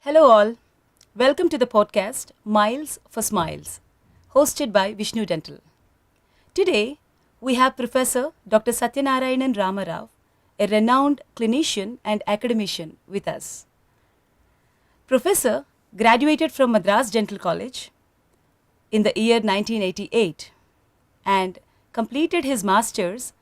Hello, all. Welcome to the podcast Miles for Smiles, hosted by Vishnu Dental. Today, we have Professor Dr Satyanarayanan Ramarao, a renowned clinician and academician, with us. Professor graduated from Madras Dental College in the year 1988 and completed his master's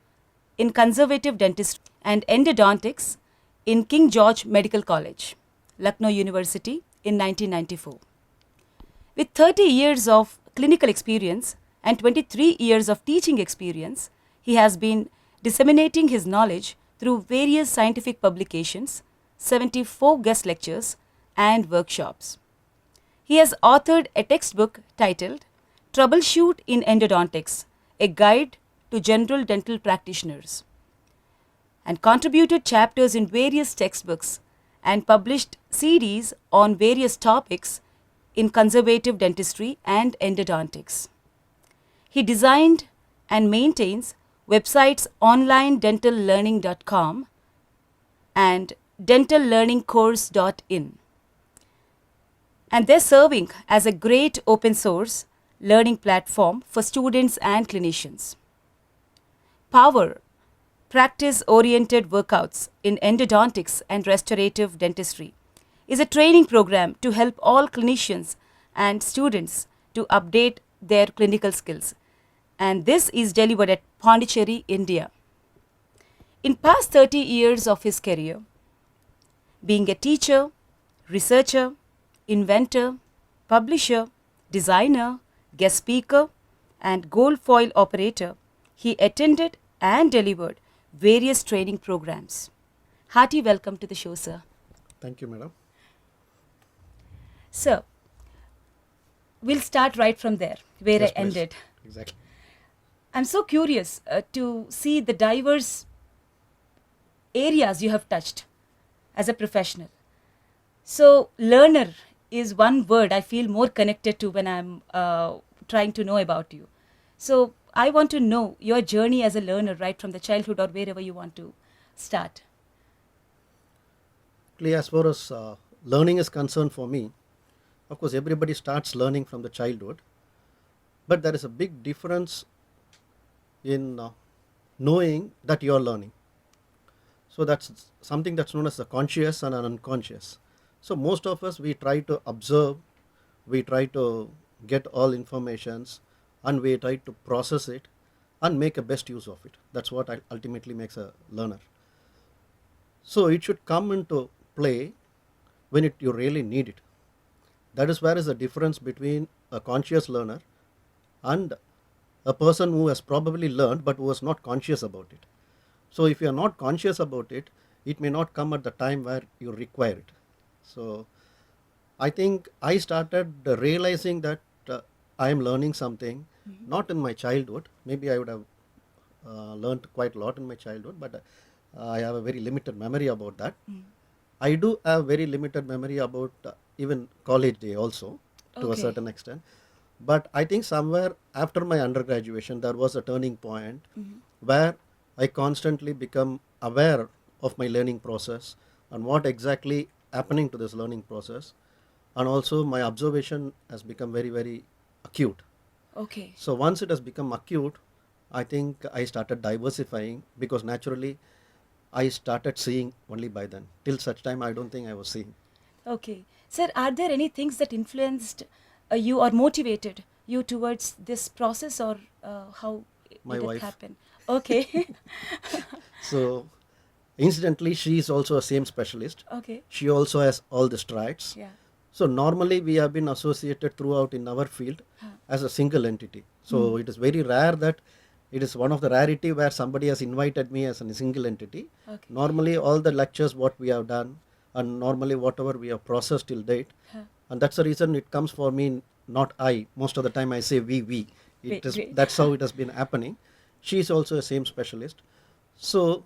in conservative dentistry and endodontics in King George Medical College, Lucknow University in 1994. With 30 years of clinical experience and 23 years of teaching experience, he has been disseminating his knowledge through various scientific publications, 74 guest lectures, and workshops. He has authored a textbook titled Troubleshoot in Endodontics, a guide to general dental practitioners, and contributed chapters in various textbooks and published series on various topics in conservative dentistry and endodontics. He designed and maintains websites onlinedentallearning.com and dentallearningcourse.in. And they're serving as a great open source learning platform for students and clinicians. Power practice-oriented workouts in endodontics and restorative dentistry is a training program to help all clinicians and students to update their clinical skills. And this is delivered at Pondicherry, India. In past 30 years of his career, being a teacher, researcher, inventor, publisher, designer, guest speaker, and gold foil operator, he attended and delivered various training programs. Hearty welcome to the show, sir. Thank you, madam. Sir, we'll start right from there, where Yes, I please. ended. Exactly. I'm so curious to see the diverse areas you have touched as a professional. So, learner is one word I feel more connected to when I'm trying to know about you. So, I want to know your journey as a learner right from the childhood or wherever you want to start. Actually, as far as learning is concerned for me, of course, everybody starts learning from the childhood, but there is a big difference in knowing that you are learning. So that's something that's known as the conscious and an unconscious. So most of us, we try to observe, we try to get all informations, and we try to process it and make a best use of it. That's what ultimately makes a learner. So it should come into play when you really need it. That is where is the difference between a conscious learner and a person who has probably learned but who was not conscious about it. So if you are not conscious about it, it may not come at the time where you require it. So I think I started realizing that I am learning something, not in my childhood. Maybe I would have learned quite a lot in my childhood, but I have a very limited memory about that. I do have very limited memory about even college day also, to a Okay. certain extent. But I think somewhere after my undergraduation, there was a turning point where I constantly become aware of my learning process and what exactly happening to this learning process. And also my observation has become very, very acute. Okay. So once it has become acute, I think I started diversifying because naturally I started seeing only by then. Till such time, I don't think I was seeing. Okay. Sir, are there any things that influenced you or motivated you towards this process, or how My did it wife. happen? Okay. So incidentally, she is also a same specialist. Okay. She also has all the strides. Yeah. So normally we have been associated throughout in our field as a single entity. So it is very rare that it is one of the rarity where somebody has invited me as a single entity. Okay. Normally all the lectures what we have done and normally whatever we have processed till date, and that's the reason it comes for me, not I. Most of the time I say we. Great, great. That's how it has been happening. She is also a same specialist. So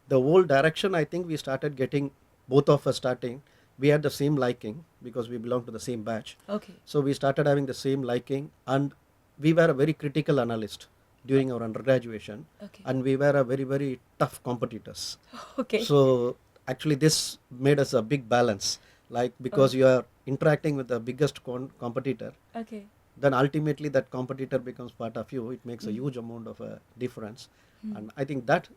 the whole direction, I think we started getting, both of us starting, we had the same liking because we belong to the same batch. Okay. So we started having the same liking, and we were a very critical analyst during our undergraduation, Okay. and we were a very, very tough competitors. Okay. So actually this made us a big balance like because you are interacting with the biggest competitor, Okay. then ultimately that competitor becomes part of you. It makes a huge amount of a difference, and I think that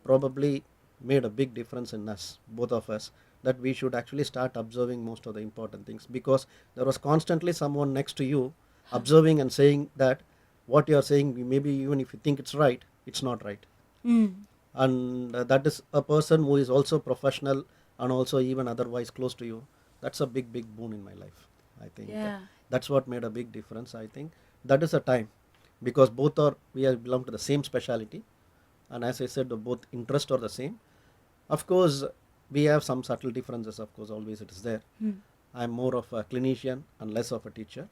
probably made a big difference in us, both of us, that we should actually start observing most of the important things, because there was constantly someone next to you observing and saying that what you are saying, maybe even if you think it's right, it's not right. Mm. And that is a person who is also professional and also even otherwise close to you. That's a big boon in my life. I think Yeah. that's what made a big difference. I think that is a time, because both are, we are belong to the same specialty, and as I said, the both interest are the same. Of course we have some subtle differences, of course, always it is there. Mm. I'm more of a clinician and less of a teacher.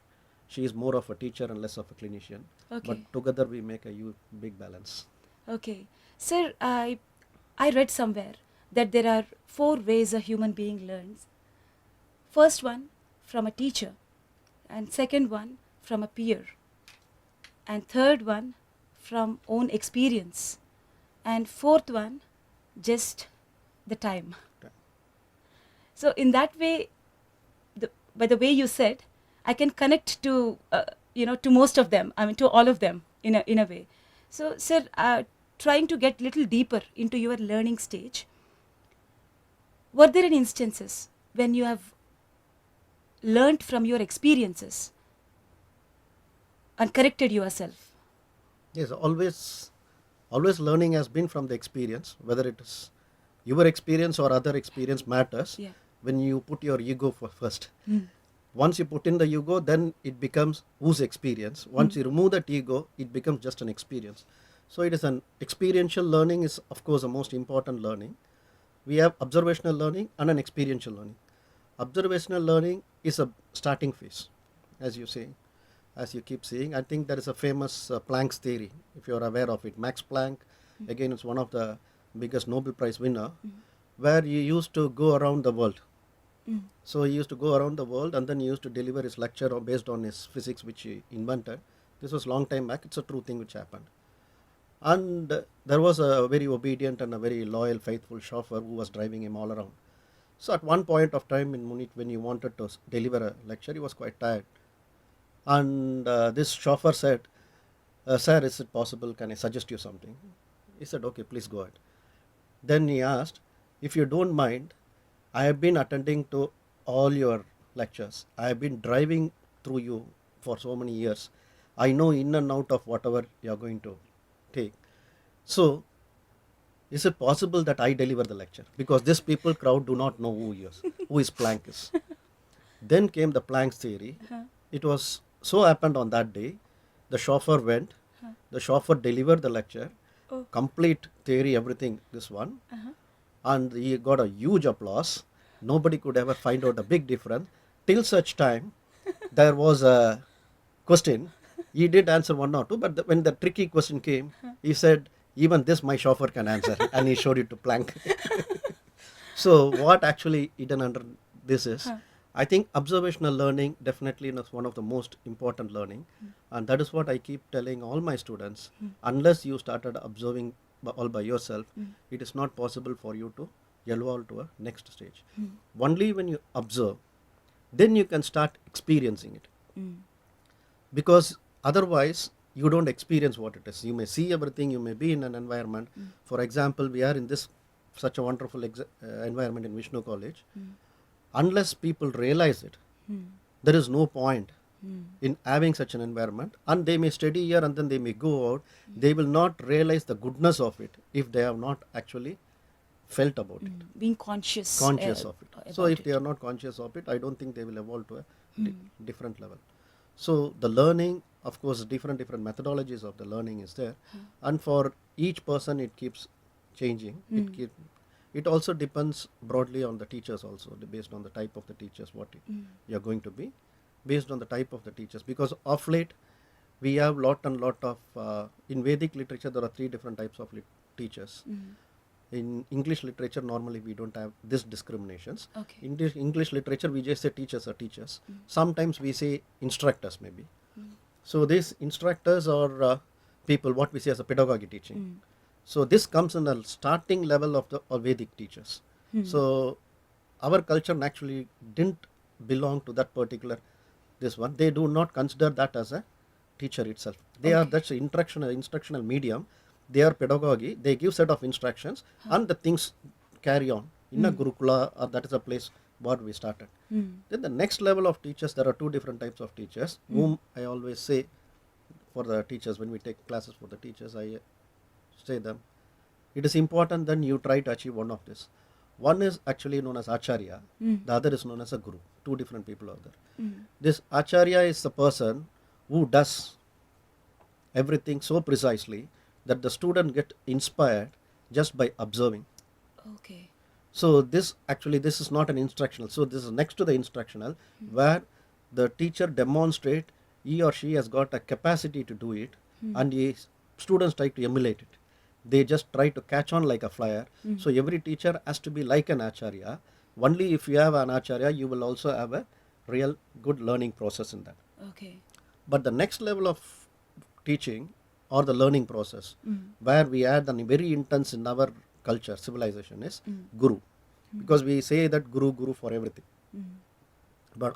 She is more of a teacher and less of a clinician, but Okay. together we make a huge big balance. Okay. Sir, I read somewhere that there are 4 ways a human being learns. First one from a teacher, and second one from a peer, and third one from own experience, and fourth one just the time. Okay. So in that way, by the way you said, I can connect to to most of them. I mean, to all of them in a way. So, sir, trying to get little deeper into your learning stage, were there any instances when you have learnt from your experiences and corrected yourself? Yes, always learning has been from the experience, whether it is your experience or other experience matters. Yeah. When you put your ego first, Mm. once you put in the ego, then it becomes whose experience. Once you remove that ego, it becomes just an experience. So it is an experiential learning is, of course, the most important learning. We have observational learning and an experiential learning. Observational learning is a starting phase, as you say, as you keep saying. I think there is a famous Planck's theory, if you are aware of it. Max Planck, again, it's one of the biggest Nobel Prize winner, where he used to go around the world. Mm. So he used to go around the world, and then he used to deliver his lecture based on his physics which he invented. This was long time back. It's a true thing which happened. And there was a very obedient and a very loyal, faithful chauffeur who was driving him all around. So at one point of time in Munich, when he wanted to deliver a lecture, he was quite tired. And this chauffeur said, sir, is it possible, can I suggest you something? He said, okay, please go ahead. Then he asked, if you don't mind, I have been attending to all your lectures. I have been driving through you for so many years. I know in and out of whatever you are going to take. So, is it possible that I deliver the lecture? Because this people crowd do not know who is Planck is. Then came the Planck's theory. It was so happened on that day. The chauffeur went. The chauffeur delivered the lecture. Oh. Complete theory, everything, this one. And he got a huge applause. Nobody could ever find out a big difference. Till such time, there was a question. He did answer one or two, but when the tricky question came, he said, even this my chauffeur can answer. And he showed it to Planck. So what actually hidden under this is, I think observational learning definitely is one of the most important learning. And that is what I keep telling all my students. Unless you started observing all by yourself, it is not possible for you to evolve to a next stage. Only when you observe, then you can start experiencing it. Because otherwise you don't experience what it is. You may see everything, you may be in an environment. For example, we are in this such a wonderful environment in Vishnu College. Unless people realize it, there is no point in having such an environment, and they may study here and then they may go out. They will not realize the goodness of it if they have not actually felt about it, Being conscious of it. So about if they it. are not conscious of it, I don't think they will evolve to a different level. So the learning, of course, different methodologies of the learning is there, and for each person it keeps changing. It also depends broadly on the teachers also, based on the type of the teachers, what you are going to be, based on the type of the teachers. Because of late, we have lot of, in Vedic literature, there are 3 different types of teachers. In English literature, normally we don't have this discriminations. Okay. In English literature, we just say teachers are teachers. Sometimes we say instructors maybe. So these instructors are people, what we say as a pedagogy teaching. So this comes in the starting level of the Vedic teachers. So our culture actually didn't belong to that particular this one. They do not consider that as a teacher itself. They are Okay. that's instructional medium. They are pedagogy. They give set of instructions and the things carry on in a gurukula, or that is a place what we started. Then the next level of teachers, there are two different types of teachers whom I always say for the teachers when we take classes for the teachers, I say them, it is important that you try to achieve one of this. One is actually known as acharya, the other is known as a guru. Two different people are there. This acharya is the person who does everything so precisely that the student get inspired just by observing. Okay. So this is not an instructional. So this is next to the instructional, where the teacher demonstrate he or she has got a capacity to do it, and students try to emulate it. They just try to catch on like a flyer. So every teacher has to be like an acharya. Only if you have an acharya, you will also have a real good learning process in that. Okay. But the next level of teaching or the learning process, where we add the very intense in our culture, civilization, is guru. Because we say that guru for everything. But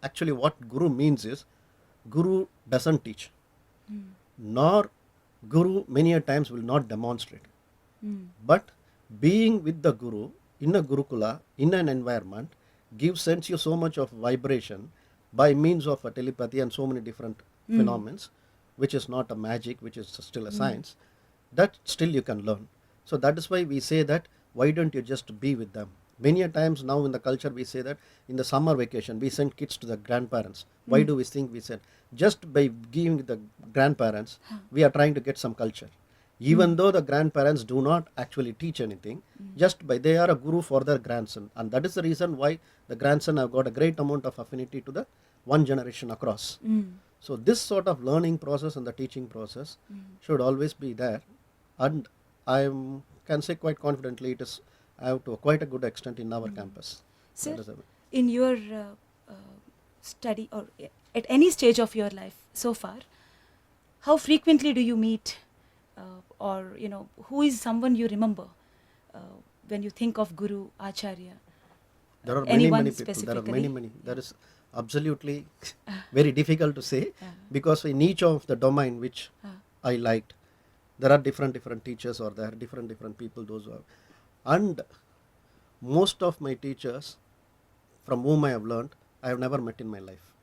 actually what guru means is, guru doesn't teach, nor guru many a times will not demonstrate. But being with the guru in a gurukula, in an environment, sends you so much of vibration by means of a telepathy and so many different phenomena, which is not a magic, which is still a science, that still you can learn. So that is why we say that, why don't you just be with them? Many a times now in the culture we say that in the summer vacation we send kids to the grandparents. Why do we think we send? Just by giving the grandparents, we are trying to get some culture. Even though the grandparents do not actually teach anything, just by they are a guru for their grandson. And that is the reason why the grandson have got a great amount of affinity to the one generation across. So this sort of learning process and the teaching process should always be there. And I can say quite confidently it is to quite a good extent in our campus. Sir, That is in your study or at any stage of your life so far, how frequently do you meet or who is someone you remember when you think of guru, acharya? there are Anyone many people. There are specifically? many. There is absolutely very difficult to say, because in each of the domain which I liked, there are different teachers, or there are different people those who are. And most of my teachers from whom I have learned, I have never met in my life.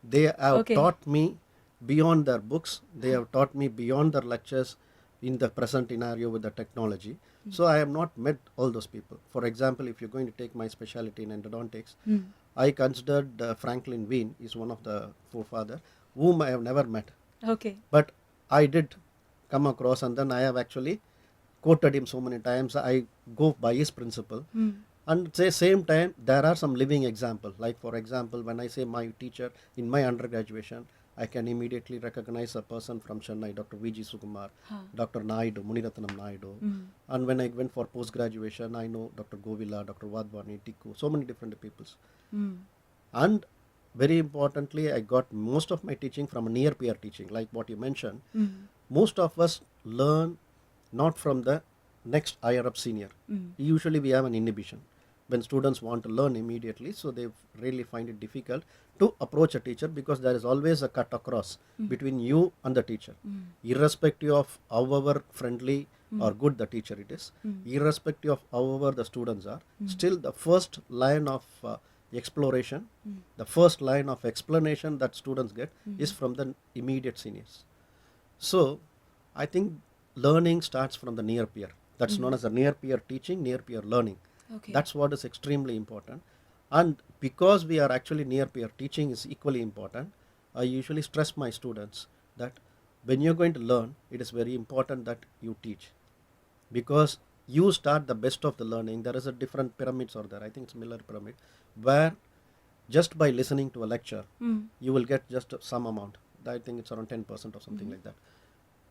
They have Okay. taught me beyond their books. They have taught me beyond their lectures in the present scenario with the technology. So I have not met all those people. For example, if you're going to take my specialty in endodontics, I considered Franklin Wien is one of the forefather whom I have never met. Okay. But I did come across, and then I have actually quoted him so many times. I go by his principle. And at the same time, there are some living examples. Like for example, when I say my teacher in my undergraduation, I can immediately recognize a person from Chennai, Dr. V.G. Sukumar, Dr. Naidu, Muniratnam Naidu. And when I went for post-graduation, I know Dr. Govila, Dr. Vadvani, Tikku, so many different peoples. And very importantly, I got most of my teaching from a near peer teaching, like what you mentioned. Most of us learn not from the next higher up senior. Usually we have an inhibition when students want to learn immediately, so they really find it difficult to approach a teacher, because there is always a cut across between you and the teacher, irrespective of however friendly or good the teacher it is, irrespective of however the students are. Still the first line of exploration, the first line of explanation that students get is from the immediate seniors. So I think learning starts from the near peer. That's known as the near peer teaching, near peer learning. Okay. That's what is extremely important. And because we are actually near peer, teaching is equally important. I usually stress my students that when you're going to learn, it is very important that you teach, because you start the best of the learning. There is a different pyramids are there. I think it's Miller pyramid, where just by listening to a lecture, you will get just some amount. I think it's around 10% or something like that.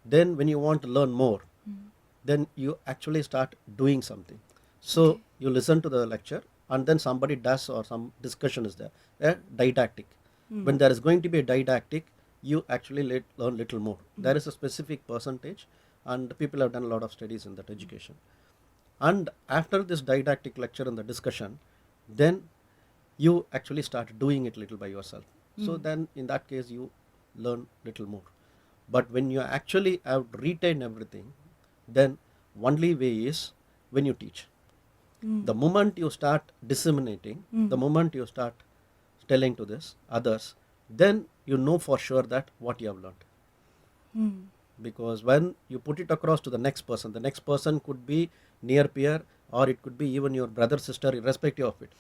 Then when you want to learn more, then you actually start doing something. So you listen to the lecture, and then somebody does, or some discussion is there, a didactic. When there is going to be a didactic, you actually learn little more. There is a specific percentage, and people have done a lot of studies in that education. And after this didactic lecture and the discussion, then you actually start doing it little by yourself. So then in that case you learn little more. But when you actually have retained everything, then only way is when you teach. The moment you start disseminating, the moment you start telling to this others, then you know for sure that what you have learned. Because when you put it across to the next person could be near peer, or it could be even your brother, sister, irrespective of it.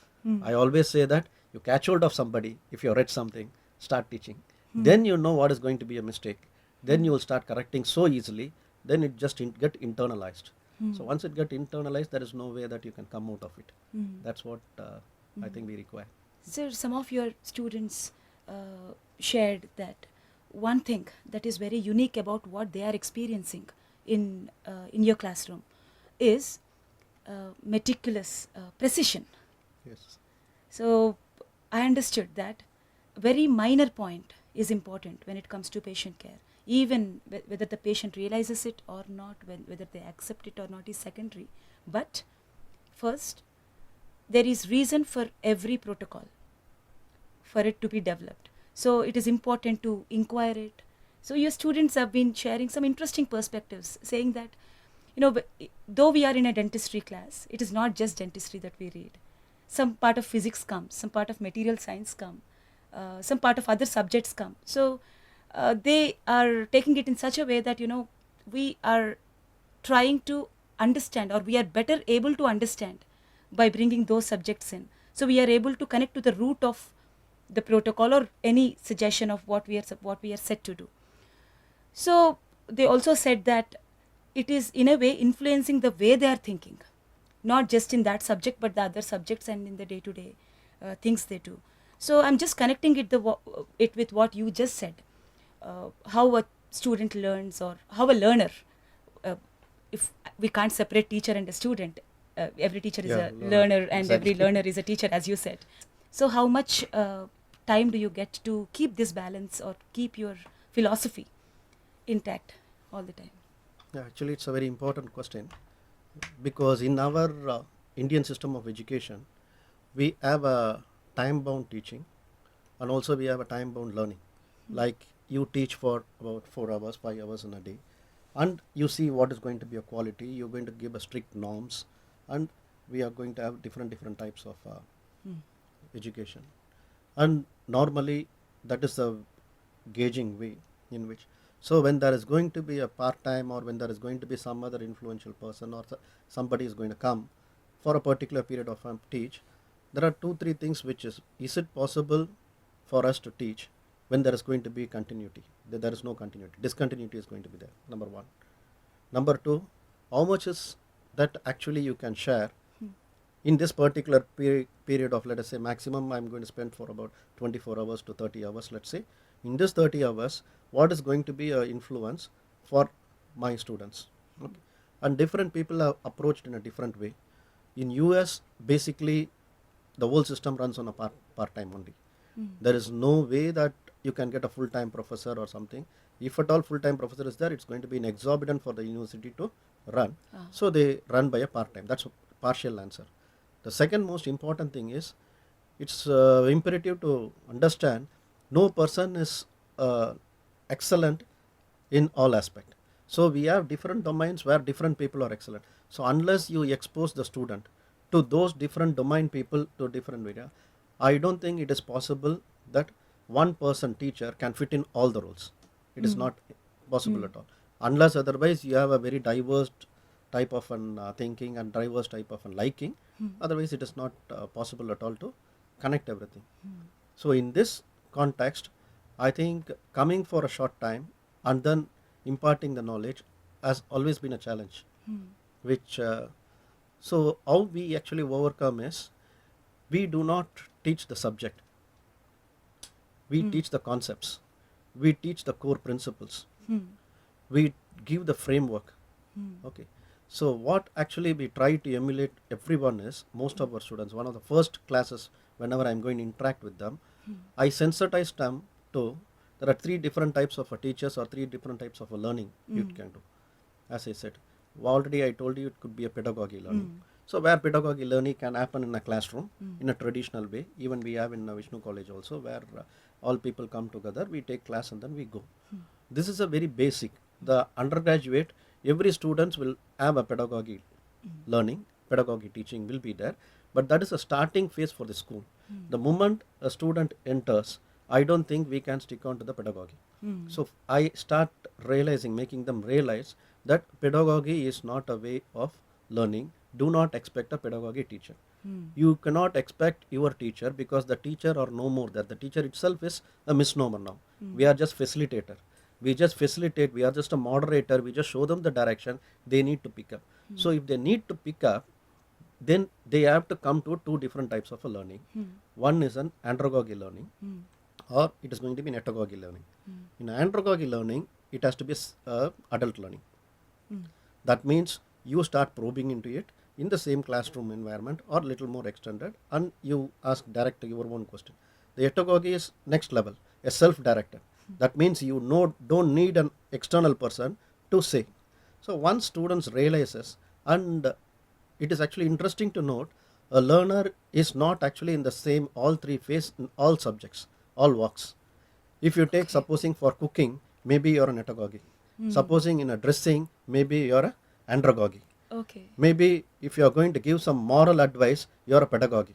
I always say that you catch hold of somebody, if you read something, start teaching. Then you know what is going to be a mistake. Then you will start correcting so easily. Then it just get internalized. So once it get internalized, there is no way that you can come out of it. That's what I think we require. Sir, some of your students shared that one thing that is very unique about what they are experiencing in your classroom is meticulous precision. Yes. So I understood that a very minor point is important when it comes to patient care. Even whether the patient realizes it or not, whether they accept it or not is secondary. But first, there is reason for every protocol for it to be developed. So it is important to inquire it. So your students have been sharing some interesting perspectives, saying that, though we are in a dentistry class, it is not just dentistry that we read. Some part of physics comes, some part of material science come, some part of other subjects come. So they are taking it in such a way that, we are trying to understand, or we are better able to understand by bringing those subjects in. So we are able to connect to the root of the protocol or any suggestion of what we are set to do. So they also said that it is in a way influencing the way they are thinking, not just in that subject but the other subjects and in the day-to-day things they do. So I'm just connecting it with what you just said, how a student learns, or how a learner, if we can't separate teacher and a student, every teacher is a learner and exactly. every learner is a teacher, as you said. So how much time do you get to keep this balance or keep your philosophy intact all the time? Yeah, actually it's a very important question, because in our Indian system of education, we have a time bound teaching, and also we have a time bound learning. Like you teach for about 4 hours, 5 hours in a day, and you see what is going to be a quality. You're going to give a strict norms, and we are going to have different types of education. And normally that is the gauging way in which, so when there is going to be a part-time, or when there is going to be some other influential person, or somebody is going to come for a particular period of time teach, there are 2-3 things which is it possible for us to teach when there is going to be continuity? There is no continuity. Discontinuity is going to be there, number one. Number two, how much is that actually you can share in this particular period of, let us say, maximum I'm going to spend for about 24 hours to 30 hours, let's say. In this 30 hours, what is going to be an influence for my students? Okay. And different people are approached in a different way. In US, basically, the whole system runs on a part-time only. There is no way that you can get a full-time professor or something. If at all full-time professor is there, it's going to be an exorbitant for the university to run. So they run by a part-time. That's a partial answer. The second most important thing is, it's imperative to understand no person is excellent in all aspect. So we have different domains where different people are excellent. So unless you expose the student to those different domain people to different area, I don't think it is possible that one person teacher can fit in all the roles. It is not possible at all. Unless otherwise you have a very diverse type of an thinking and diverse type of an liking. Otherwise it is not possible at all to connect everything. So in this context, I think coming for a short time and then imparting the knowledge has always been a challenge. Which so how we actually overcome is, we do not teach the subject. We teach the concepts. We teach the core principles. We give the framework. Okay. So what actually we try to emulate everyone is, most of our students, one of the first classes whenever I'm going to interact with them, I sensitize them to, there are 3 different types of teachers or 3 different types of learning you can do. As I said, already I told you it could be a pedagogy learning. So where pedagogy learning can happen in a classroom in a traditional way. Even we have in Vishnu College also, where all people come together, we take class and then we go. This is a very basic. The undergraduate, every students will have a pedagogy learning, pedagogy teaching will be there, but that is a starting phase for the school. The moment a student enters, I don't think we can stick on to the pedagogy. So I start realizing, making them realize that pedagogy is not a way of learning. Do not expect a pedagogy teacher. You cannot expect your teacher, because the teacher or no more that the teacher itself is a misnomer now. We are just facilitator. We just facilitate. We are just a moderator. We just show them the direction they need to pick up. So if they need to pick up, then they have to come to two different types of a learning. One is an andragogy learning, or it is going to be an etagogy learning. In andragogy learning, it has to be adult learning. That means you start probing into it in the same classroom environment or little more extended, and you ask direct your own question. The etagogy is next level, a self-directed. That means you don't need an external person to say. So once students realizes, and it is actually interesting to note, a learner is not actually in the same all three phase in all subjects, all walks. If you take, supposing for cooking, maybe you're an etagogy. Supposing in a dressing, maybe you're a andragogy. Okay. Maybe if you are going to give some moral advice, you're a pedagogy.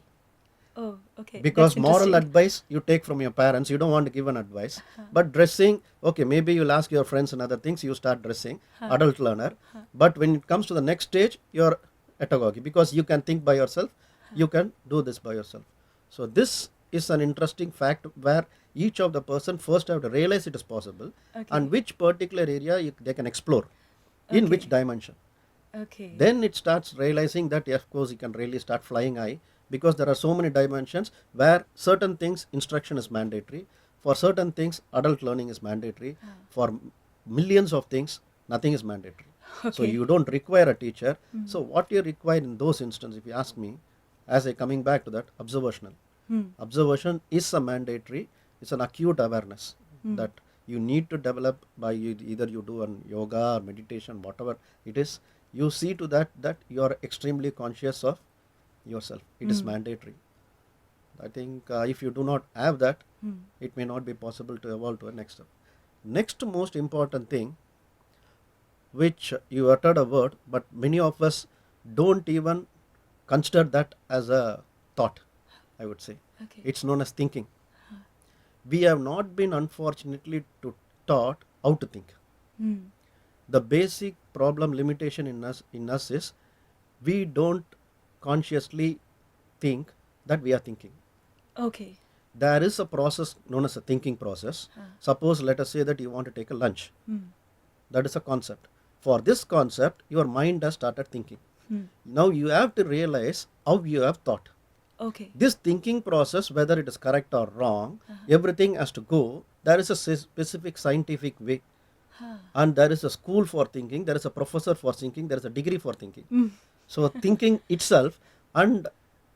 Oh, okay. Because That's moral interesting. advice you take from your parents, you don't want to give an advice. But dressing, okay, maybe you'll ask your friends and other things, you start dressing, adult learner. But when it comes to the next stage, you're etagogy, because you can think by yourself, you can do this by yourself. So this is an interesting fact, where each of the person first have to realize it is possible, and which particular area they can explore, in which dimension. Okay. Then it starts realizing that, of course, you can really start flying high, because there are so many dimensions where certain things instruction is mandatory, for certain things adult learning is mandatory, for millions of things nothing is mandatory. So you don't require a teacher. So what you require in those instances, if you ask me, as I coming back to that, observational. Observation is a mandatory, it's an acute awareness that you need to develop by either you do an yoga or meditation, whatever it is. You see to that you are extremely conscious of yourself. It is mandatory. I think if you do not have that, it may not be possible to evolve to a next step. Next most important thing, which you uttered a word, but many of us don't even consider that as a thought, I would say. Okay. It's known as thinking. We have not been, unfortunately, taught how to think. The basic problem limitation in us is, we don't consciously think that we are thinking. Okay. There is a process known as a thinking process. Suppose, let us say that you want to take a lunch. That is a concept. For this concept, your mind has started thinking. Now you have to realize how you have thought. Okay. This thinking process, whether it is correct or wrong, everything has to go. There is a specific scientific way. And there is a school for thinking, there is a professor for thinking, there is a degree for thinking. So thinking itself, and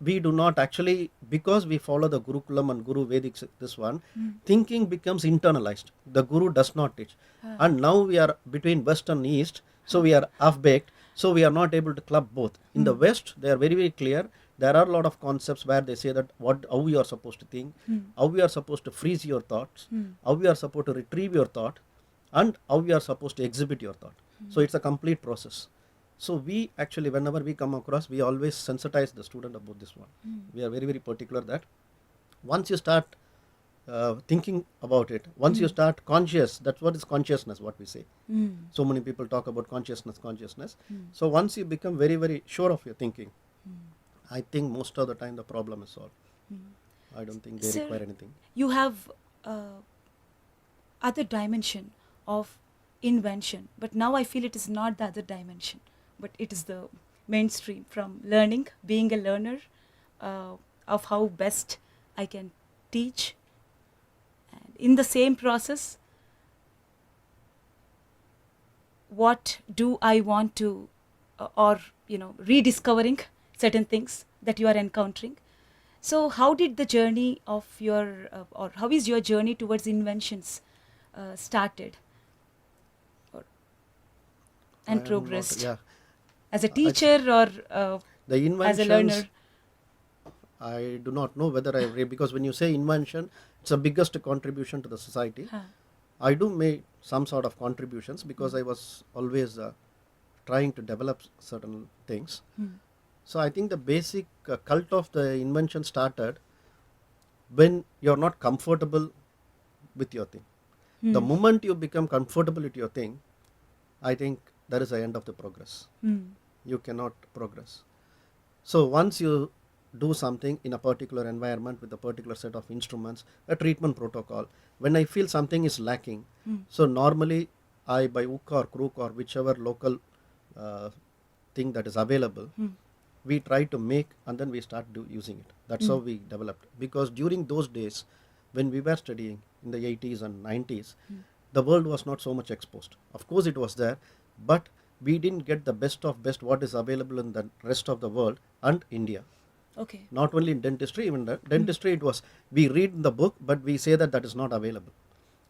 we do not actually, because we follow the Gurukulam and Guru Vedic, this one, thinking becomes internalized. The Guru does not teach. And now we are between West and East, so we are half-baked, so we are not able to club both. In the West, they are very, very clear. There are a lot of concepts where they say that how you are supposed to think, how you are supposed to freeze your thoughts, how you are supposed to retrieve your thought, and how we are supposed to exhibit your thought. So it's a complete process. So we actually, whenever we come across, we always sensitize the student about this one. We are very, very particular that once you start thinking about it, once you start conscious, that's what is consciousness, what we say. So many people talk about consciousness. So once you become very, very sure of your thinking, I think most of the time the problem is solved. I don't think they require anything. You have other dimension of invention, but now I feel it is not the other dimension, but it is the mainstream from learning, being a learner, of how best I can teach, and in the same process, what do I want to, or rediscovering certain things that you are encountering. So how did the journey of your, or how is your journey towards inventions started and progressed? Yeah. As a teacher or The as a inventions, learner? I do not know whether I read, because when you say invention, it's the biggest contribution to the society. Huh. I do make some sort of contributions because I was always trying to develop certain things. So I think the basic cult of the invention started when you're not comfortable with your thing. The moment you become comfortable with your thing, I think that is the end of the progress. You cannot progress. So once you do something in a particular environment with a particular set of instruments, a treatment protocol, when I feel something is lacking, so normally I, by hook or crook or whichever local uh, thing that is available, we try to make and then we start using it. That's how we developed. Because during those days, when we were studying in the 80s and 90s, the world was not so much exposed. Of course, it was there, but we didn't get the best of best what is available in the rest of the world and India. Okay. Not only in dentistry, even the dentistry, it was, we read in the book, but we say that that is not available.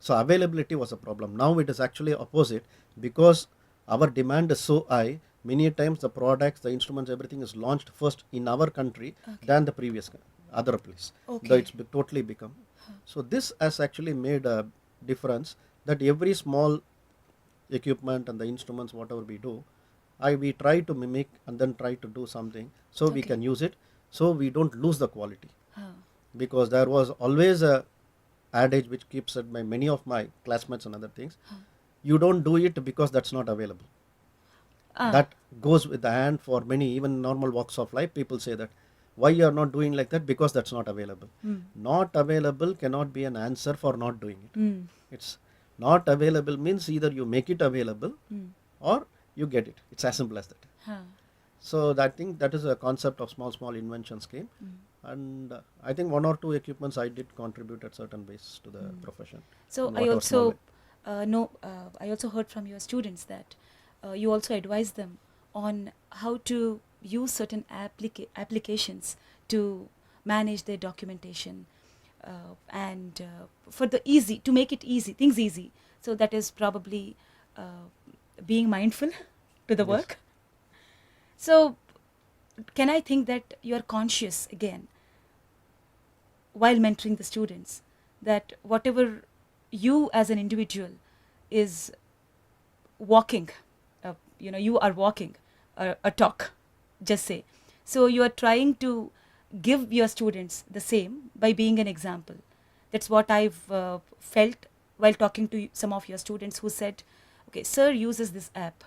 So availability was a problem. Now it is actually opposite, because our demand is so high. Many times the products, the instruments, everything is launched first in our country than the previous other place. Okay. Though it's totally become. So this has actually made a difference, that every small equipment and the instruments, whatever we do, we try to mimic and then try to do something so we Okay. can use it, so we don't lose the quality. Huh. Because there was always a adage which keeps said by many of my classmates and other things, you don't do it because that's not available. That goes with the hand for many, even normal walks of life. People say that, why you are not doing like that? Because that's not available. Not available cannot be an answer for not doing it. It's not available means either you make it available or you get it. It's as simple as that. Huh. So I think that is a concept of small inventions came. And I think one or two equipments I did contribute at certain ways to the profession. So in I whatever small also way. I also heard from your students that you also advise them on how to use certain applications to manage their documentation, and for the easy, to make it easy, things easy. So that is probably being mindful to the Yes. work. So can I think that you are conscious again while mentoring the students, that whatever you as an individual is walking, you are walking a talk, just say. So you are trying to give your students the same by being an example. That's what I've felt while talking to some of your students who said, okay, sir uses this app.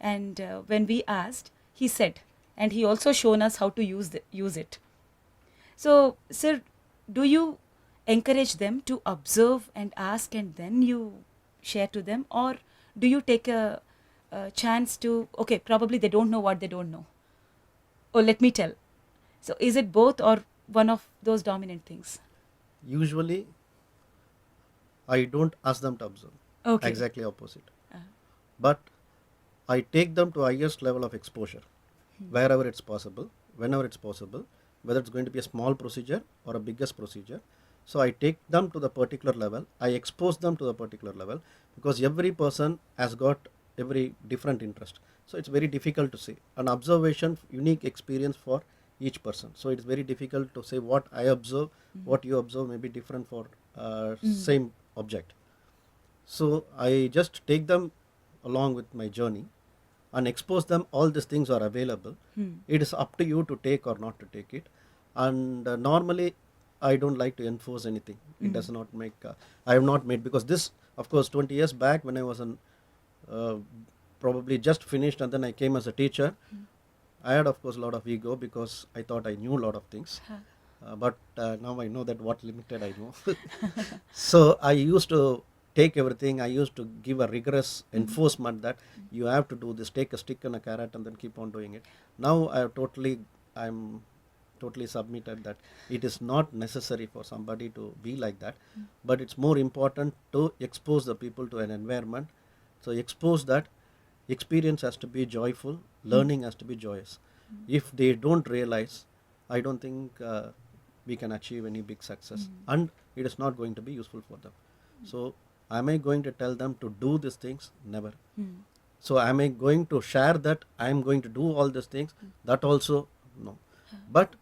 And when we asked, he said, and he also shown us how to use it. So, sir, do you encourage them to observe and ask and then you share to them? Or do you take a chance to, okay, probably they don't know what they don't know. Oh, let me tell. So, is it both or one of those dominant things? Usually, I don't ask them to observe. Okay. Exactly opposite. But I take them to highest level of exposure, wherever it's possible, whenever it's possible, whether it's going to be a small procedure or a biggest procedure. So I take them to the particular level, I expose them to the particular level, because every person has got every different interest. So it's very difficult to say. An observation, unique experience for each person. So it's very difficult to say what I observe, what you observe may be different for same object. So I just take them along with my journey and expose them, all these things are available. It is up to you to take or not to take it. And normally I don't like to enforce anything. It does not make, I have not made, because this, of course, 20 years back when I was probably just finished and then I came as a teacher, I had, of course, a lot of ego because I thought I knew a lot of things. But now I know that what limited I know. So I used to take everything. I used to give a rigorous enforcement that you have to do this, take a stick and a carrot and then keep on doing it. Now I'm totally submitted that it is not necessary for somebody to be like that, but it's more important to expose the people to an environment. So expose that experience has to be joyful, learning has to be joyous. If they don't realize, I don't think we can achieve any big success, and it is not going to be useful for them. So am I going to tell them to do these things? Never. So am I going to share that I am going to do all these things? That also no. But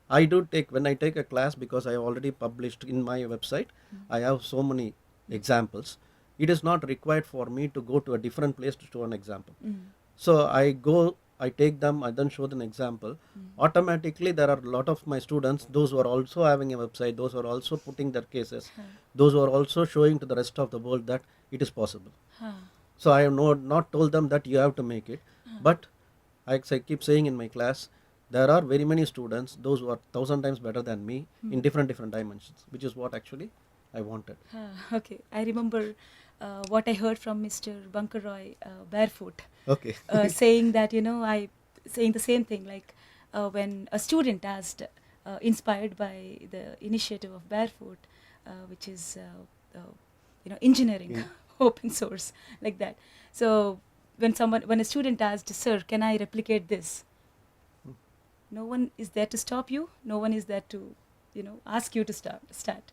I do take, when I take a class, because I already published in my website, I have so many examples. It is not required for me to go to a different place to show an example. So I go, I take them, I then show them an example. Automatically, there are a lot of my students, those who are also having a website, those who are also putting their cases, those who are also showing to the rest of the world that it is possible. So I have not told them that you have to make it, but as I keep saying in my class, there are very many students, those who are 1,000 times better than me in different dimensions, which is what actually I wanted. Okay, I remember what I heard from Mr. Bunker Roy Barefoot. Okay. Saying that, saying the same thing, like when a student asked, inspired by the initiative of Barefoot, which is, engineering, open source, like that. So when a student asked, sir, can I replicate this? No one is there to stop you. No one is there to, ask you to start.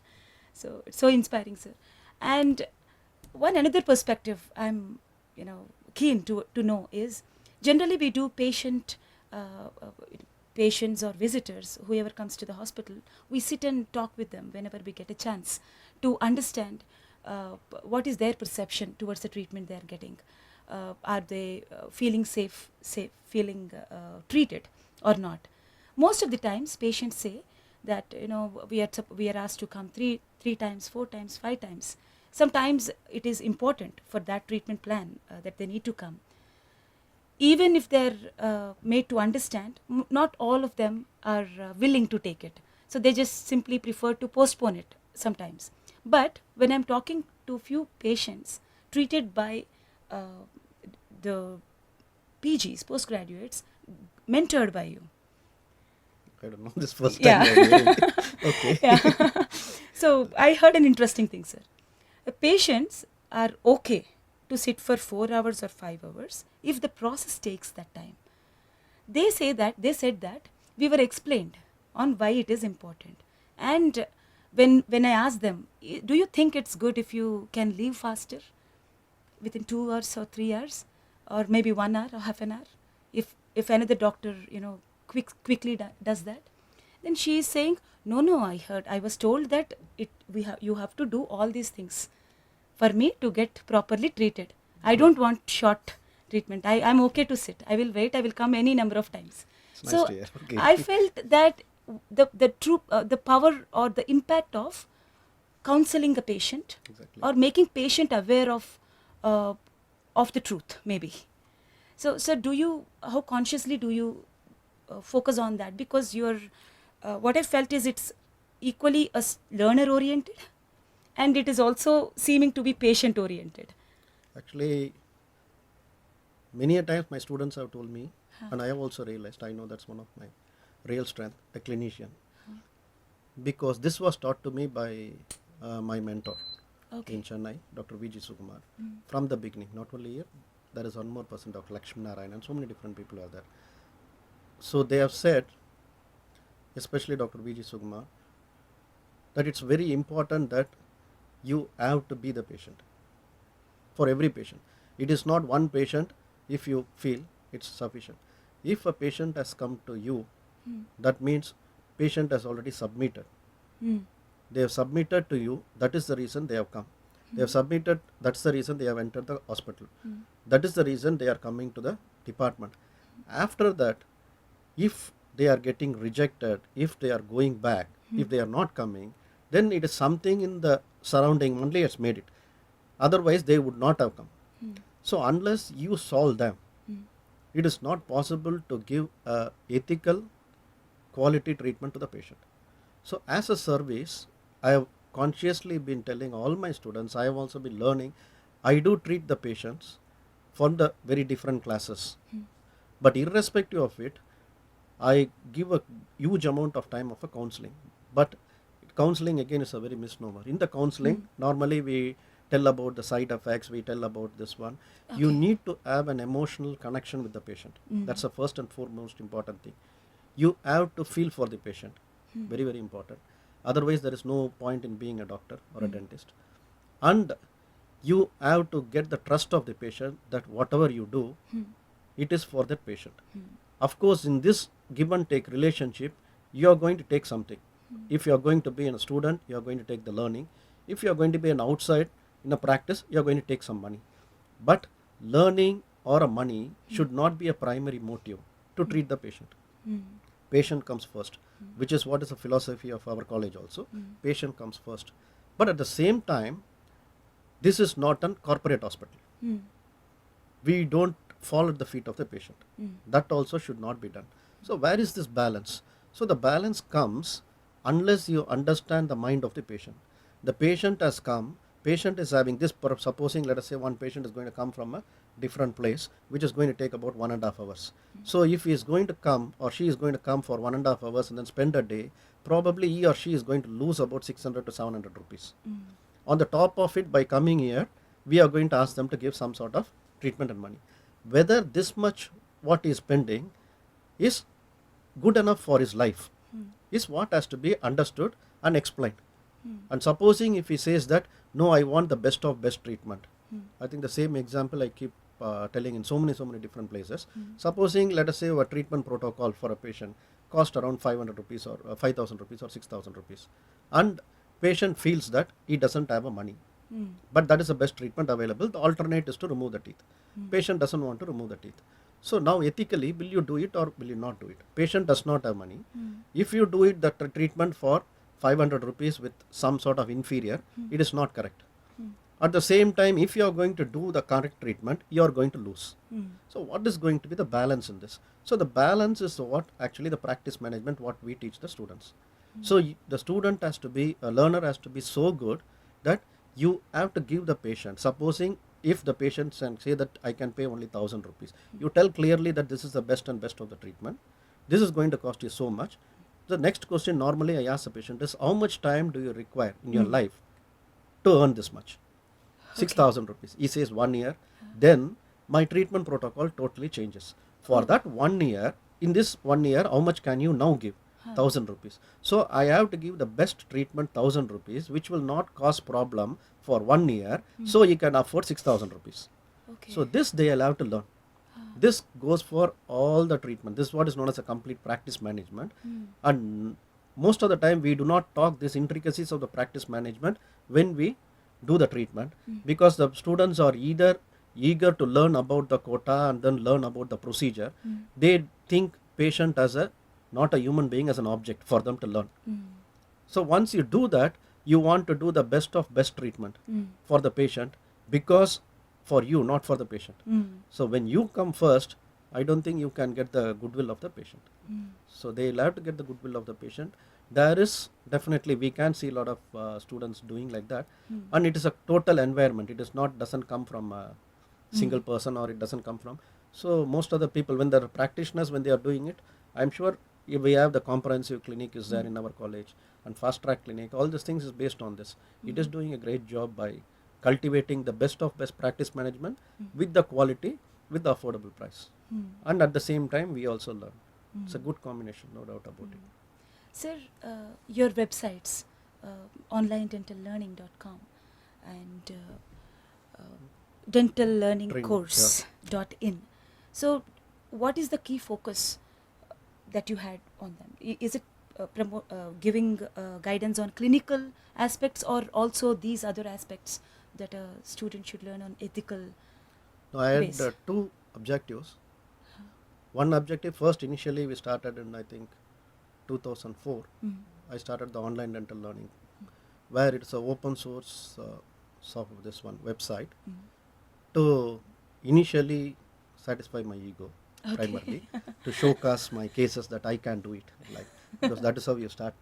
So it's so inspiring, sir. And one another perspective I'm, keen to know is, generally we do patients or visitors, whoever comes to the hospital, we sit and talk with them whenever we get a chance to understand what is their perception towards the treatment they are getting. Are they feeling safe, feeling treated or not? Most of the times patients say that we are asked to come three times, 4 times, 5 times. Sometimes it is important for that treatment plan that they need to come. Even if they're made to understand, not all of them are willing to take it. So they just simply prefer to postpone it sometimes. But when I'm talking to few patients treated by the PGs, postgraduates, mentored by you. I don't know, this first Yeah. time I'm hearing it. Okay. Yeah. So I heard an interesting thing, sir. Patients are okay to sit for 4 hours or 5 hours if the process takes that time. They said that we were explained on why it is important. And when I asked them, do you think it's good if you can leave faster within 2 hours or 3 hours, or maybe 1 hour or half an hour, if another doctor quickly does that? Then she is saying, no, I was told that you have to do all these things for me to get properly treated. I don't want short treatment. I'm okay to sit. I will wait. I will come any number of times. It's nice So to hear. Okay. I felt that the true the power or the impact of counseling a patient, Exactly. or making patient aware of the truth, maybe. So how consciously do you focus on that? Because what I felt is it's equally learner oriented, and it is also seeming to be patient oriented. Actually, many a times my students have told me, and I have also realized, I know that's one of my real strength, a clinician. Because this was taught to me by my mentor in Chennai, Dr. V.G. Sukumar. From the beginning, not only here, there is one more person, Dr. Lakshminarayan, and so many different people are there. So they have said, especially Dr. V.G. Sukumar, that it's very important that you have to be the patient for every patient. It is not one patient. If you feel it's sufficient. If a patient has come to you, that means patient has already submitted. They have submitted to you. That is the reason they have come. They have submitted. That's the reason they have entered the hospital. That is the reason they are coming to the department. After that, if they are getting rejected, if they are going back, if they are not coming, then it is something in the surrounding only has made it. Otherwise, they would not have come. So unless you solve them, it is not possible to give a ethical quality treatment to the patient. So as a service, I have consciously been telling all my students, I have also been learning, I do treat the patients from the very different classes. But irrespective of it, I give a huge amount of time of a counseling. But counseling again is a very misnomer. In the counseling, normally we tell about the side effects, we tell about this one. You need to have an emotional connection with the patient. That's the first and foremost important thing. You have to feel for the patient. Very, very important. Otherwise, there is no point in being a doctor or a dentist. And you have to get the trust of the patient that whatever you do, it is for that patient. Of course, in this give and take relationship, you are going to take something. If you are going to be a student, you are going to take the learning. If you are going to be an outside in a practice, you are going to take some money. But learning or a money should not be a primary motive to treat the patient. Patient comes first, which is what is the philosophy of our college also. Patient comes first. But at the same time, this is not a corporate hospital. We don't fall at the feet of the patient. That also should not be done. So where is this balance? So the balance comes unless you understand the mind of the patient. The patient has come, patient is having this, supposing let us say one patient is going to come from a different place, which is going to take about 1.5 hours. So if he is going to come or she is going to come for 1.5 hours and then spend a day, probably he or she is going to lose about 600 to 700 rupees. On the top of it, by coming here, we are going to ask them to give some sort of treatment and money. Whether this much what he is spending is good enough for his life is what has to be understood and explained. And supposing if he says that, no, I want the best of best treatment. I think the same example I keep telling in so many different places. Supposing let us say a treatment protocol for a patient cost around 500 rupees or 5,000 rupees or 6,000 rupees. And patient feels that he doesn't have a money. But that is the best treatment available. The alternate is to remove the teeth. Patient doesn't want to remove the teeth. So now ethically, will you do it or will you not do it? Patient does not have money. If you do it, the treatment for 500 rupees with some sort of inferior, it is not correct. At the same time, if you are going to do the correct treatment, you are going to lose. So what is going to be the balance in this? So the balance is what actually the practice management, what we teach the students. So the student has to be, a learner has to be so good that you have to give the patient, supposing if the patient can say that I can pay only 1,000 rupees, you tell clearly that this is the best and best of the treatment. This is going to cost you so much. The next question normally I ask the patient is, how much time do you require in your life to earn this much? 6,000 rupees. He says 1 year. Then my treatment protocol totally changes. For that 1 year, in this 1 year, how much can you now give? 1,000 rupees. So I have to give the best treatment 1,000 rupees, which will not cause problem for 1 year. So you can afford 6,000 rupees. So this they allow to learn. This goes for all the treatment. This is what is known as a complete practice management. And most of the time we do not talk these intricacies of the practice management when we do the treatment, because the students are either eager to learn about the quota and then learn about the procedure. They think patient as a not a human being, as an object for them to learn. So once you do that, you want to do the best of best treatment for the patient, because for you, not for the patient. So when you come first, I don't think you can get the goodwill of the patient. So they will have to get the goodwill of the patient. There is definitely, we can see a lot of students doing like that, and it is a total environment. It is not, doesn't come from a single person, or it doesn't come from. So most of the people, when they are practitioners, when they are doing it, I'm sure if we have the comprehensive clinic is there in our college, and fast track clinic, all these things is based on this. It is doing a great job by cultivating the best of best practice management with the quality, with the affordable price. And at the same time, we also learn. It's a good combination, no doubt about it. Sir, your websites, onlinedentallearning.com and dentallearningcourse.in. So what is the key focus that you had on them? Is it giving guidance on clinical aspects, or also these other aspects that a student should learn on ethical No, I base? had two objectives. One objective, first initially we started in I think 2004. I started the online dental learning, where it's a open source software, this one website, to initially satisfy my ego, primarily, to showcase my cases that I can do it, like, because that is how you start.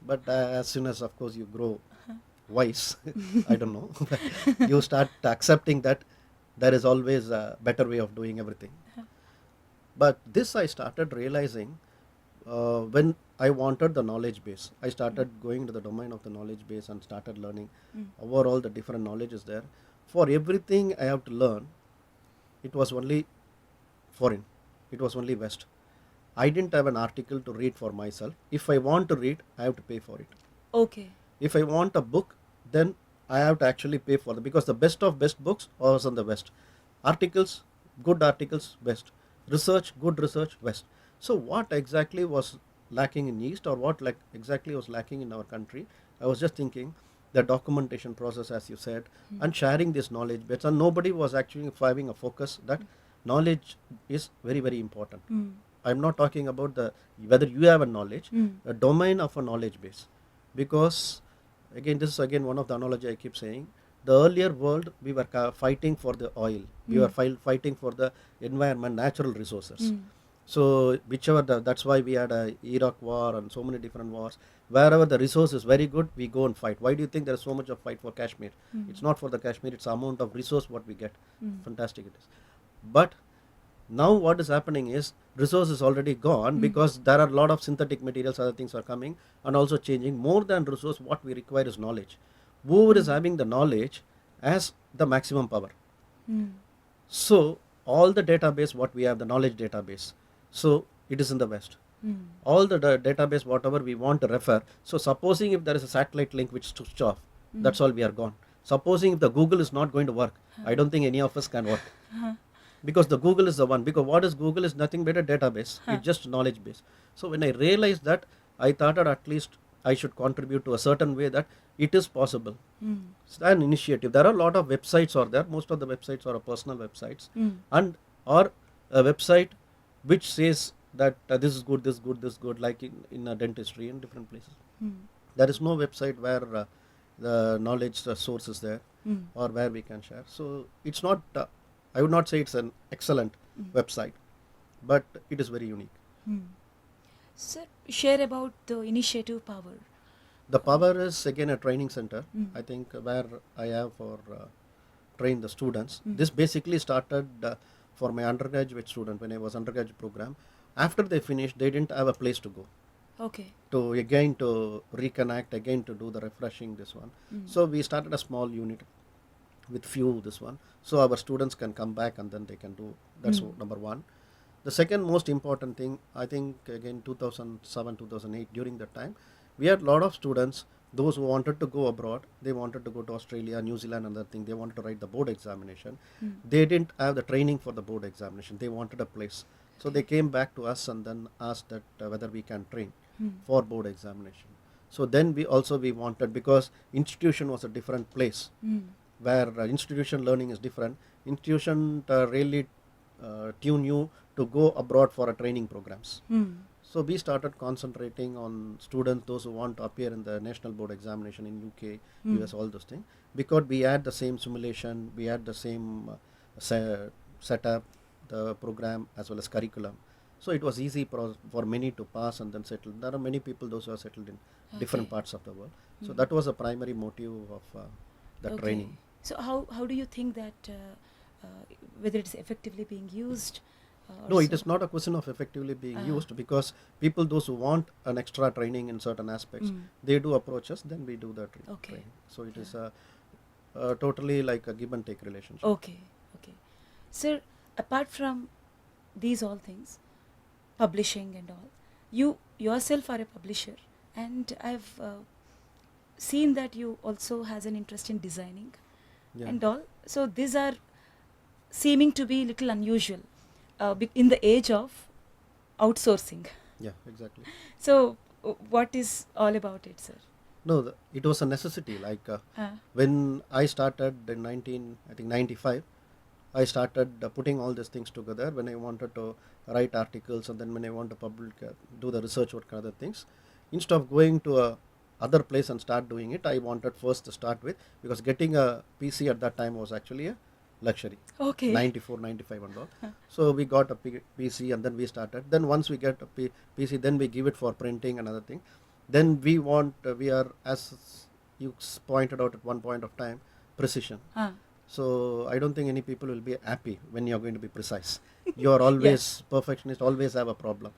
But as soon as, of course, you grow wise, I don't know, you start accepting that there is always a better way of doing everything. But this I started realizing when I wanted the knowledge base. I started going to the domain of the knowledge base and started learning overall the different knowledge is there. For everything I have to learn, it was only foreign. It was only West. I didn't have an article to read for myself. If I want to read, I have to pay for it. Okay. If I want a book, then I have to actually pay for it, because the best of best books was on the West. Articles, good articles, West. Research, good research, West. So what exactly was lacking in East, or what like exactly was lacking in our country? I was just thinking the documentation process, as you said, and sharing this knowledge bits, and nobody was actually having a focus that knowledge is very, very important. I'm not talking about the whether you have a knowledge, a domain of a knowledge base, because again this is again one of the analogy I keep saying. The earlier world, we were fighting for the oil, we were fighting for the environment, natural resources. So whichever that's why we had a Iraq war and so many different wars. Wherever the resource is very good, we go and fight. Why do you think there is so much of fight for Kashmir? It's not for the Kashmir, it's the amount of resource what we get. Fantastic it is. But now what is happening is resource is already gone, because there are a lot of synthetic materials, other things are coming and also changing. More than resource, what we require is knowledge. Whoever is having the knowledge has the maximum power. So all the database what we have, the knowledge database, so it is in the West. All the database whatever we want to refer. So supposing if there is a satellite link which switched off, that's all, we are gone. Supposing if the Google is not going to work, I don't think any of us can work. Because the Google is the one, because what is Google is nothing but a database. It's just knowledge base. So when I realized that, I thought that at least I should contribute to a certain way that it is possible. It's an initiative. There are a lot of websites are there. Most of the websites are personal websites, and or a website which says that this is good, this is good, this is good, like in a dentistry in different places. There is no website where the knowledge source is there, or where we can share. So it's not, I would not say it's an excellent website, but it is very unique. Sir, share about the initiative power. The power is again a training center, I think, where I have for train the students. This basically started for my undergraduate student when I was undergraduate program. After they finished, they didn't have a place to go. Okay. To again to reconnect, again to do the refreshing this one. So we started a small unit with few this one. So our students can come back and then they can do. That's number one. The second most important thing, I think again 2007, 2008, during that time, we had a lot of students, those who wanted to go abroad, they wanted to go to Australia, New Zealand, another thing, they wanted to write the board examination. They didn't have the training for the board examination, they wanted a place. So they came back to us and then asked that whether we can train for board examination. So then we wanted, because institution was a different place, where institution learning is different. Institution really tune you to go abroad for a training programs. So we started concentrating on students, those who want to appear in the national board examination in UK, US, all those things, because we had the same simulation, we had the same setup, the program as well as curriculum. So it was easy for many to pass and then settle. There are many people, those who are settled in different parts of the world. So that was a primary motive of the training. So how do you think that whether it's effectively being used? No, it is not a question of effectively being used, because people, those who want an extra training in certain aspects, they do approach us, then we do the training. So it is a totally like a give and take relationship. Okay. Sir, apart from these all things, publishing and all, you yourself are a publisher, and I've seen that you also has an interest in designing and all. So these are seeming to be little unusual in the age of outsourcing. Yeah, exactly. So what is all about it, sir? No, it was a necessity. Like when I started in 1995, I started putting all these things together when I wanted to write articles, and then when I want to do the research work and other things. Instead of going to a other place and start doing it, I wanted first to start with, because getting a PC at that time was actually a luxury. Okay. 94, 95 and all. So we got a PC and then we started. Then once we get a PC, then we give it for printing and other thing. Then we are, as you pointed out at one point of time, precision. So I don't think any people will be happy when you're going to be precise. You are always perfectionist, always have a problem.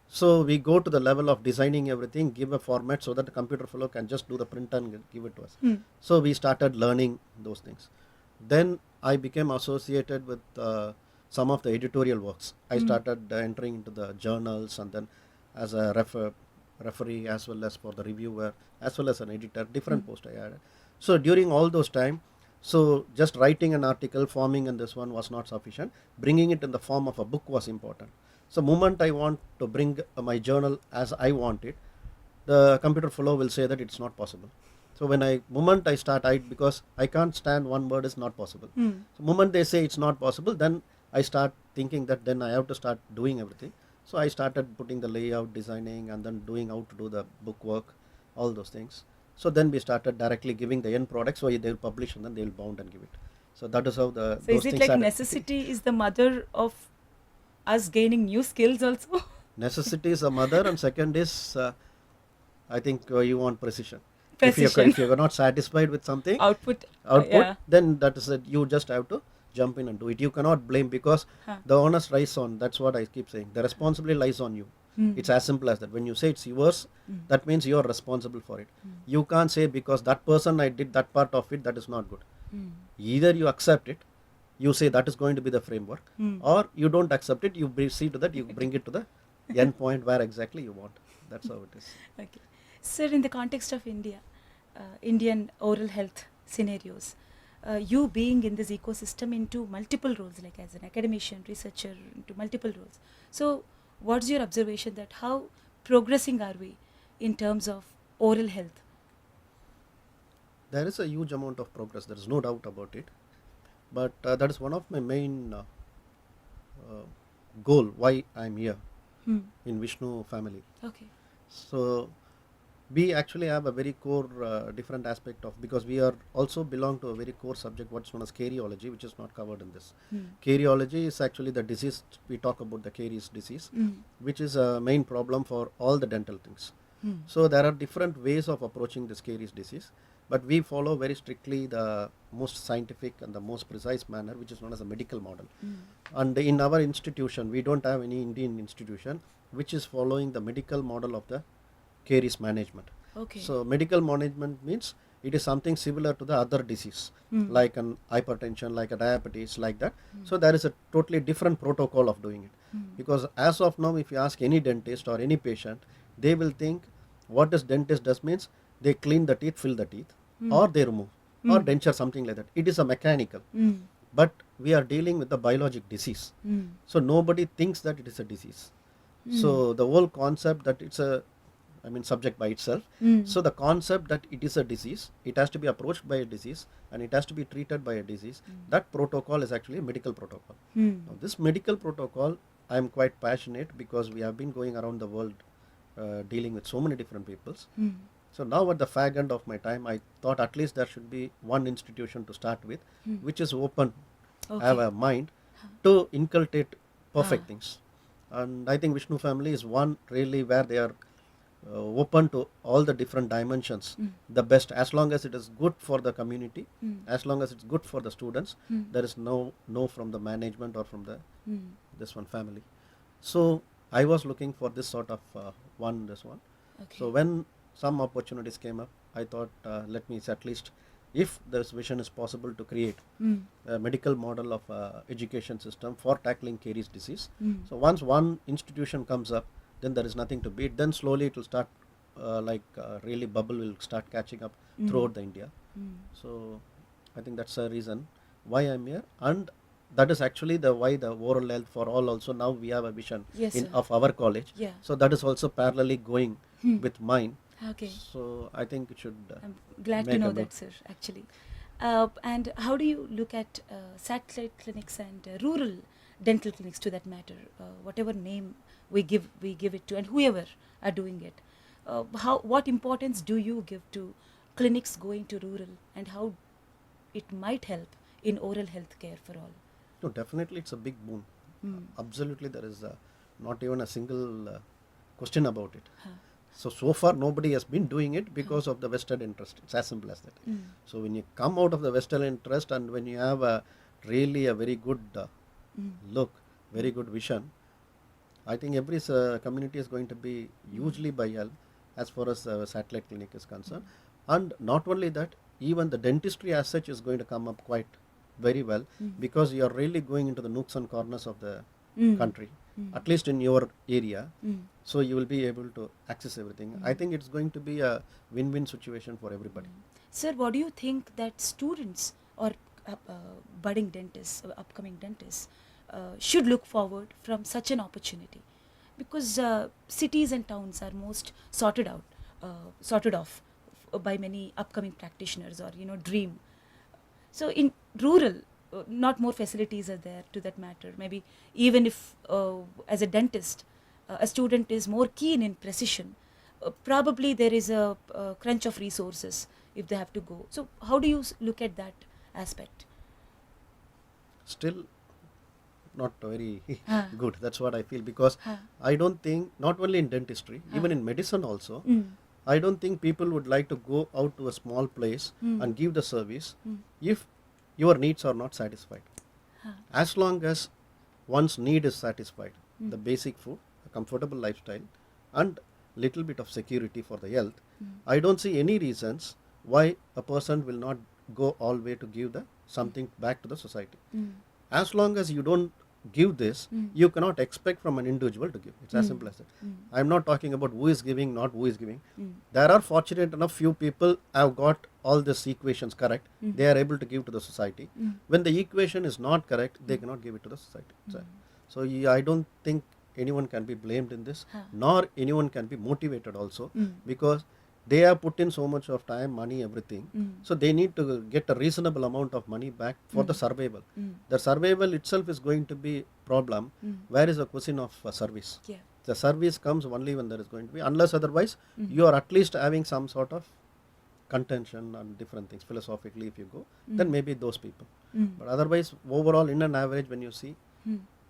So we go to the level of designing everything, give a format so that the computer fellow can just do the print and give it to us. So we started learning those things. Then I became associated with some of the editorial works. I started entering into the journals, and then as a referee, as well as for the reviewer, as well as an editor, different post I had. So during all those time, so just writing an article, forming in this one was not sufficient. Bringing it in the form of a book was important. So moment I want to bring my journal as I want it, the computer flow will say that it's not possible. So when moment I start, because I can't stand one word is not possible. So moment they say it's not possible, then I start thinking that then I have to start doing everything. So I started putting the layout, designing, and then doing how to do the book work, all those things. So then we started directly giving the end product. So they'll publish and then they'll bound and give it. So that is how So is those it things like are. necessity is the mother of us gaining new skills also? Necessity is a mother, and second is I think you want precision. Precision. If you're not satisfied with something Output. output, Yeah. then that is it. You just have to jump in and do it. You cannot blame, because Huh. the onus lies on. That's what I keep saying. The responsibility lies on you. It's as simple as that. When you say it's yours, that means you are responsible for it. You can't say because that person I did that part of it, that is not good. Either you accept it, you say that is going to be the framework, or you don't accept it. You see to that, you bring it to the end point where exactly you want. That's how it is. Okay. Sir, in the context of India, Indian oral health scenarios, you being in this ecosystem into multiple roles, like as an academician, researcher, into multiple roles. So, what's your observation that how progressing are we in terms of oral health? There is a huge amount of progress. There is no doubt about it. But that is one of my main goal why I'm here in Vishnu family. Okay. So we actually have a very core different aspect of, because we are also belong to a very core subject what's known as cariology, which is not covered in this. Cariology is actually the disease we talk about, the caries disease, which is a main problem for all the dental things. So there are different ways of approaching this caries disease, but we follow very strictly the most scientific and the most precise manner, which is known as a medical model. And in our institution, we don't have any Indian institution which is following the medical model of the caries management. Okay. So medical management means it is something similar to the other disease, like an hypertension, like a diabetes, like that. So there is a totally different protocol of doing it. Because as of now, if you ask any dentist or any patient, they will think what does dentist does means they clean the teeth, fill the teeth, or they remove, or denture, something like that. It is a mechanical. But we are dealing with the biologic disease. So nobody thinks that it is a disease. So the whole concept that it's a subject by itself. So the concept that it is a disease, it has to be approached by a disease, and it has to be treated by a disease. That protocol is actually a medical protocol. Now, this medical protocol, I am quite passionate, because we have been going around the world dealing with so many different peoples. So now at the fag end of my time, I thought at least there should be one institution to start with, which is open, have a mind to inculcate perfect things. And I think Vishnu family is one really where they are open to all the different dimensions, the best, as long as it is good for the community, as long as it's good for the students. There is no from the management or from the this one family. So I was looking for this sort of this one. Okay. So when some opportunities came up, I thought let me at least, if this vision is possible to create a medical model of education system for tackling caries disease. So once one institution comes up, then there is nothing to beat. Then slowly it will start really bubble will start catching up throughout the India. So I think that's a reason why I'm here, and that is actually the why the oral health for all also now we have a vision Yes, sir. of our college. Yeah. So that is also parallelly going with mine. Okay. So I think it should I'm glad to make know a that, sir, actually. And how do you look at satellite clinics and rural dental clinics, to that matter, whatever name we give it to, and whoever are doing it? What importance do you give to clinics going to rural, and how it might help in oral health care for all? No, definitely it's a big boon. Absolutely, there is not even a single question about it. So far nobody has been doing it because of the vested interest. It's as simple as that. So when you come out of the vested interest, and when you have really a very good look, very good vision, I think every community is going to be hugely by help as far as satellite clinic is concerned. And not only that, even the dentistry as such is going to come up quite very well, because you are really going into the nooks and corners of the country, at least in your area. So you will be able to access everything. I think it's going to be a win-win situation for everybody. Sir, what do you think that students or budding dentists or upcoming dentists should look forward from such an opportunity? Because cities and towns are most sorted off by many upcoming practitioners, or dream. So in rural, not more facilities are there to that matter. Maybe even if, as a dentist, a student is more keen in precision, probably there is a, crunch of resources if they have to go. So how do you look at that aspect? Still not very Huh. good. That's what I feel, because Huh. I don't think, not only in dentistry, even in medicine also, I don't think people would like to go out to a small place and give the service if your needs are not satisfied. Huh. As long as one's need is satisfied, the basic food, a comfortable lifestyle, and little bit of security for the health, I don't see any reasons why a person will not go all way to give the something back to the society. As long as you don't give this, you cannot expect from an individual to give. It's as simple as that. I'm not talking about who is giving, not who is giving. There are fortunate enough few people have got all these equations correct. They are able to give to the society. When the equation is not correct, they cannot give it to the society. So I don't think anyone can be blamed in this, nor anyone can be motivated also, because they have put in so much of time, money, everything. So they need to get a reasonable amount of money back for the survival. The survival itself is going to be problem. Where is the question of service? Yeah. The service comes only when there is going to be, unless otherwise you are at least having some sort of contention and different things philosophically. If you go, then maybe those people. But otherwise, overall, in an average, when you see,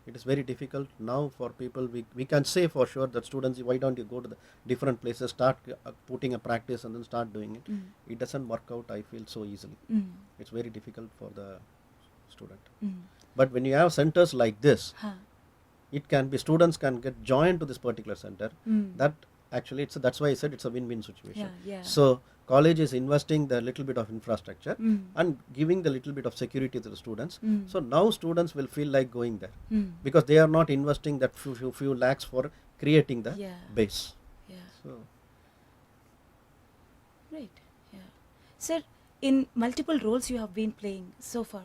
it is very difficult now for people. We can say for sure that students, why don't you go to the different places, start putting a practice and then start doing it. It doesn't work out, I feel, so easily. It's very difficult for the student. But when you have centers like this, it can be, students can get joined to this particular center. That actually, that's why I said it's a win-win situation. Yeah. So college is investing the little bit of infrastructure and giving the little bit of security to the students. So now students will feel like going there, because they are not investing that few lakhs for creating the base. Yeah. So Right. Yeah. Sir, in multiple roles you have been playing so far,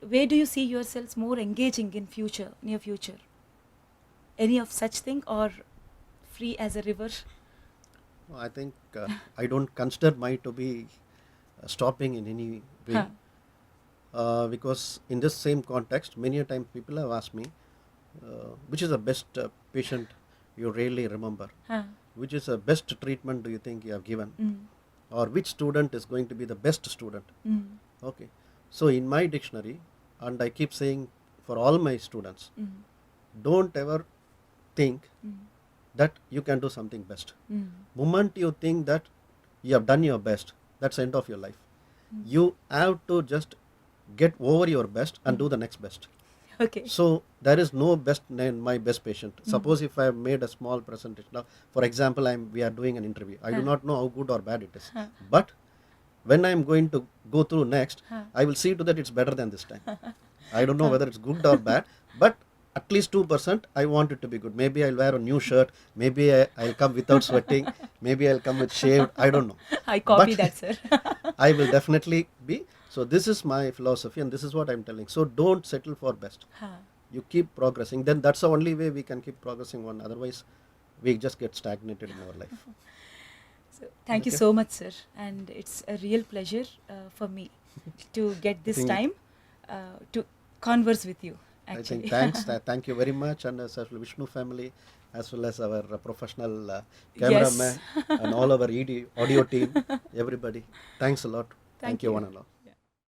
where do you see yourselves more engaging in near future? Any of such thing, or free as a river? I think I don't consider mine to be stopping in any way, because in this same context, many a time people have asked me, which is the best patient you really remember? Which is the best treatment do you think you have given? Or which student is going to be the best student? Okay. So in my dictionary, and I keep saying for all my students, don't ever think that you can do something best. Moment you think that you have done your best, that's the end of your life. You have to just get over your best and do the next best. Okay. So there is no best in my best patient. Suppose if I have made a small presentation, now for example, we are doing an interview. I do not know how good or bad it is, but when I am going to go through next, I will see to that it's better than this time. I don't know whether it's good or bad, but at least 2% I want it to be good. Maybe I'll wear a new shirt, maybe I'll come without sweating, maybe I'll come with shaved, I don't know. I copy But that, sir. I will definitely be. So this is my philosophy and this is what I'm telling. So don't settle for best. You keep progressing. Then that's the only way we can keep progressing on. Otherwise, we just get stagnated in our life. So thank you so much, sir. And it's a real pleasure for me to get this time to converse with you. Actually. I think thanks. Thank you very much, and as well Vishnu family, as well as our professional cameraman and all our audio team, everybody. Thanks a lot. Thank you one and all.